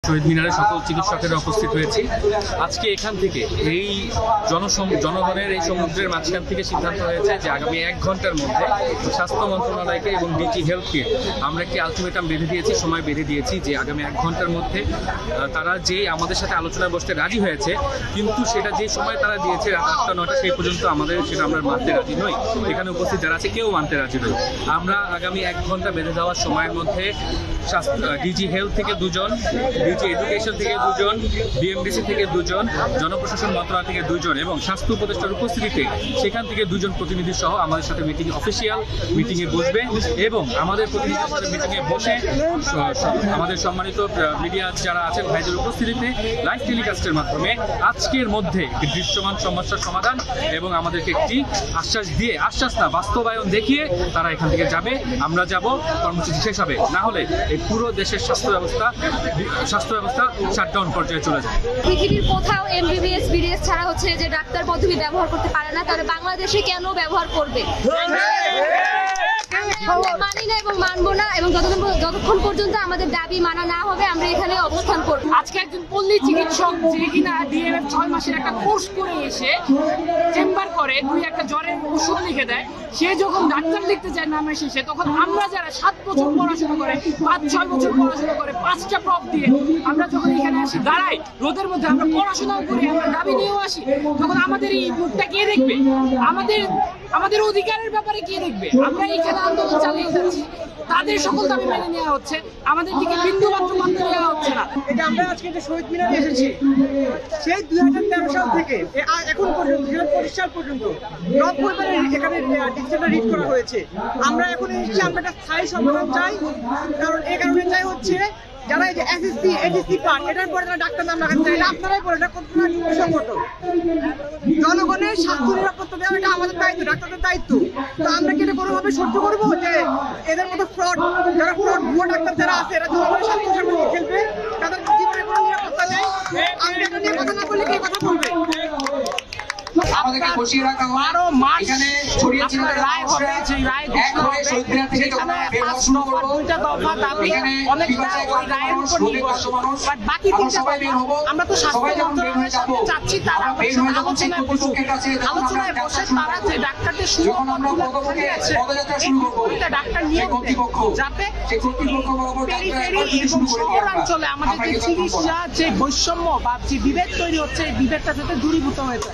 শহীদ মিনারে সকল চিকিৎসকেরা উপস্থিত হয়েছি। আজকে এখান থেকে এই জনগণের এই সমুদ্রের মাঝখান থেকে সিদ্ধান্ত হয়েছে যে আগামী 1 ঘন্টার মধ্যে স্বাস্থ্য মন্ত্রণালয়কে এবং ডিজি হেলথকে আমরা একটি আলটিমেটাম বেঁধে দিয়েছি, সময় বেঁধে দিয়েছি যে আগামী 1 ঘন্টার মধ্যে তারা যে আমাদের সাথে আলোচনায় বসতে রাজি হয়েছে, কিন্তু সেটা যে সময় তারা দিয়েছে রাত 8টা 9টা, সেই পর্যন্ত আমাদের সেটা আমরা মানতে রাজি নই। এখানে উপস্থিত যারা আছে কেউ মানতে রাজি নই। আমরা আগামী 1 ঘন্টা বেঁধে দেওয়ার সময়ের মধ্যে ডিজি হেলথ থেকে 2 জন, ডিজি এডুকেশন থেকে 2 জন, বিএমডিসি থেকে 2 জন, জনপ্রশাসন মন্ত্রণালয় থেকে 2 জন এবং স্বাস্থ্য উপদেষ্টার উপস্থিতিতে সেখান থেকে 2 জন প্রতিনিধি সহ আমাদের সাথে অফিসিয়াল মিটিংয়ে বসবে এবং আমাদের প্রতিনিধিদের সাথে মিটিংয়ে বসে আমাদের সম্মানিত মিডিয়া যারা আছেন ভাইদের উপস্থিতিতে লাইভ টেলিকাস্টের মাধ্যমে আজকের মধ্যে একটি দৃশ্যমান সমস্যার সমাধান এবং আমাদেরকে একটি আশ্বাস না বাস্তবায়ন দেখিয়ে তারা এখান থেকে যাবে, আমরা যাব, কর্মসূচি শেষ হবে। না হলে এই পুরো দেশের স্বাস্থ্য ব্যবস্থা শাটডাউন পর্যায়ে চলে যায়। পৃথিবীর কোথাও এমবিবিএস বিডিএস ছাড়া হচ্ছে যে ডাক্তার পদবি ব্যবহার করতে পারে না, তাহলে বাংলাদেশে কেন ব্যবহার করবে? মানি না এবং মানবো না, এবং যতক্ষণ পর্যন্ত আমাদের দাবি মানা না হবে আমরা এখানে অবস্থান করব। আজকে একজন পল্লী চিকিৎসক যে কিনা ডিএমএফ 6 মাসের একটা কোর্স করে এসে চেম্বার করে 2 জ্বরের ওষুধ লিখে দেয়, সে যখন ডাক্তার লিখতে যায় নামে শেষে, তখন আমরা যারা 7 বছর পড়াশোনা করে 5-6 বছর পড়াশোনা করে 5টা প্রপ দিয়ে আমরা যখন এখানে আসি দাঁড়াই রোদের মধ্যে, আমরা পড়াশোনাও করি, আমরা দাবি নিয়েও আসি, তখন আমাদের এই মুখটা কে দেখবে? আমাদের অধিকারের ব্যাপারে কে দেখবে? আমরা এখানে আন্দোলন চালিয়ে যাচ্ছি, তাদের সকল দাবি মেনে নেওয়া হচ্ছে, আমাদের দিকে বিন্দুমাত্র মাত্রা নেওয়া হচ্ছে না। এটা আমরা আজকে যে শহীদ মিনারে এসেছি, সেই 2013 সাল থেকে এখন পর্যন্ত 2025 সাল পর্যন্ত 90 বারে এখানে ডিজিটাল রিড করা হয়েছে। আমরা এখন এসেছি, আমরা একটা স্থায়ী সমাধান চাই। কারণ এই কারণে চাই হচ্ছে যারা এই যে এসএসসি এডিসি পান এটার পরে যারা ডাক্তার নাম লাগাতে চায়, এটা আপনারাই বলেন, এটা কতটা যুক্তিসঙ্গত? জনগণের স্বাস্থ্য নিরাপত্তা দেওয়া এটা আমাদের দায়িত্ব, ডাক্তারদের দায়িত্ব। তো আমরা কি এটা কোনোভাবে সহ্য করবো যে এদের মতো ভুয়া ডাক্তার যারা আছে এরা জনগণের স্বাস্থ্য সামনে খেলবে, তাদের জীবনে কোনো নিরাপত্তা নেই? আমরা এটা নিয়ে কথা না বললে কে কথা বলবে? আমাদেরকে বসিয়ে রাখা হয় এখানে ছড়িয়ে ছিটিয়ে রায় হবে, সেই রায় ঘোষণা হবে, সেখানে শুরু করব। এখানে বাকি আমরা তো সবাই চাচ্ছি তারা আলোচনায় বসুক, আলোচনায় বসে তারা যে ডাক্তারদের ডাক্তার নিয়োগ যাতে শহরাঞ্চলে আমাদের যে চিকিৎসা যে বৈষম্য বা যে বিভেদ তৈরি হচ্ছে, এই বিভেদটা যাতে দূরীভূত হয়েছে।